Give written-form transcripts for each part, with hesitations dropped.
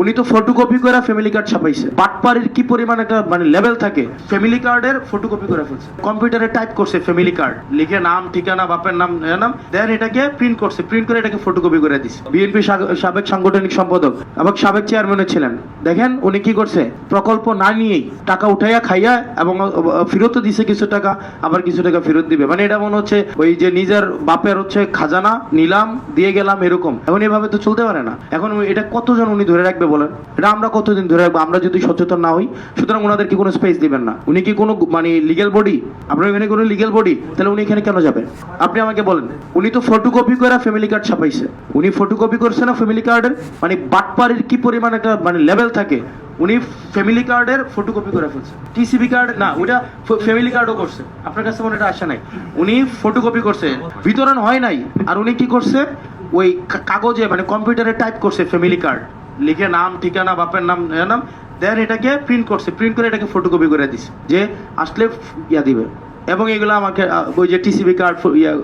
উনি তো ফটোকপি করে ফ্যামিলি কার্ড ছাপাইছে। বাটপাড়ির কি পরিমাণ একটা মানে লেভেল থাকে, ফ্যামিলি কার্ডের ফটোকপি করে ফেলছে, কম্পিউটারে টাইপ করছে ফ্যামিলি কার্ড লিখে নাম ঠিকানা বাপের নাম দেন এটাকে প্রিন্ট করছে, প্রিন্ট করে এটাকে ফটোকপি করে দিছে। বিএনপি সাবেক সাংগঠনিক সম্পাদক এবং সাবেক চেয়ারম্যানও ছিলেন, দেখেন উনি কি করছে, প্রকল্প না নিয়েই টাকা উঠাইয়া খাইয়া এবং ফেরতও দিছে কিছু টাকা, আবার কিছু টাকা ফেরত দিবে। মানে এটা মনে হচ্ছে ওই যে নিজের বাপের হচ্ছে খাজানা নিলাম দিয়ে গেলাম এরকম। এখন এভাবে তো চলতে পারে না। এখন এটা কতজন উনি ধরে রাখবে বলেন, এটা আমরা কতদিন ধরে রাখবো আমরা যদি সচেতন না হই? সুতরাং ওনাদেরকে কোনো স্পেস দিবেন না। উনি কি কোনো মানে লিগ্যাল বডি? আপনার এখানে কোনো লিগ্যাল বডি? তাহলে উনি এখানে কেন যাবেন? আপনি আমাকে বলেন। উনি তো ফটোকপি করে ফ্যামিলি কার্ড ছাপাইছে। উনি ফটোকপি করছে না ফ্যামিলি কার্ডের, মানে বাটপাড়ির কি পরিমাণ একটা মানে লেভেল থাকে, উনি ফ্যামিলি কার্ডের ফটোকপি করে ফেলছে। টিসিবি কার্ড না, ওইটা ফ্যামিলি কার্ডও করছে। আপনার কাছে মনে এটা আসে নাই, উনি ফটোকপি করছে, বিতরণ হয় নাই। আর উনি কি করছে, ওই কাগজে মানে কম্পিউটারে টাইপ করছে ফ্যামিলি কার্ড লিখে নাম ঠিকানা বাপের নাম দেন এটাকে প্রিন্ট করছে, প্রিন্ট করে এটাকে ফটোকপি করে দিছে যে আসলে ইয়া দিবে। এবং এগুলো আমাকে ওই যে টিসিবি কার্ড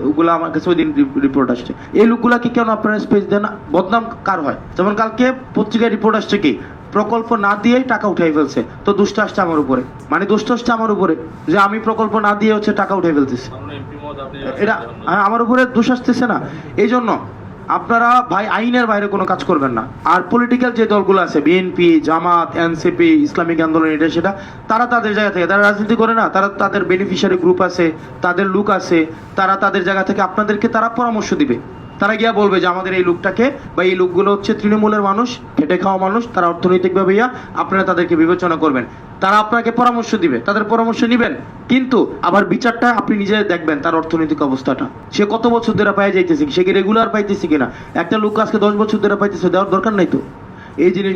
ওগুলো আমার কাছে ওই দিন রিপোর্ট আসছে। এই লোকগুলাকে কেন আপনারা স্পেস দেন? বদনাম কার হয়? যেমন কালকে পত্রিকায় রিপোর্ট আসছে কি প্রকল্প না দিয়েই টাকা উঠাই ফেলছে, তো দুষ্ট আসছে আমার উপরে, মানে দুষ্ট আসছে আমার উপরে যে আমি প্রকল্প না দিয়ে হচ্ছে টাকা উঠাই ফেলতেছি। এটা আমার উপরে দোষ আসতেছে না? এই জন্য আপনারা ভাই আইনের বাইরে কোনো কাজ করবেন না। আর পলিটিক্যাল যে দলগুলো আছে, বিএনপি, জামাত, এনসিপি, ইসলামিক আন্দোলন, এটা সেটা, তারা তাদের জায়গা থেকে তারা রাজনীতি করে না, তারা তাদের বেনিফিশিয়ারি গ্রুপ আছে, তাদের লোক আছে, তারা তাদের জায়গা থেকে আপনাদেরকে তারা পরামর্শ দিবে। তারা গিয়া বলবে যে আমাদের এই লোকটাকে বা এই লোকগুলো হচ্ছে তৃণমূলের মানুষ, খেটে খাওয়া মানুষ, তারা অর্থনৈতিকভাবে আপনারা তাদেরকে বিবেচনা করবেন। তারা আপনাকে পরামর্শ দিবে, তাদের পরামর্শ নিবেন, কিন্তু আবার বিচারটা আপনি নিজে দেখবেন তার অর্থনৈতিক অবস্থাটা, সে কত বছর ধরে পাই যাইতেছে, সে কি রেগুলার পাইতেছে কিনা। একটা লোক আজকে 10 বছর ধরে পাইতেছে, দেওয়ার দরকার নাই তো। এই জিনিস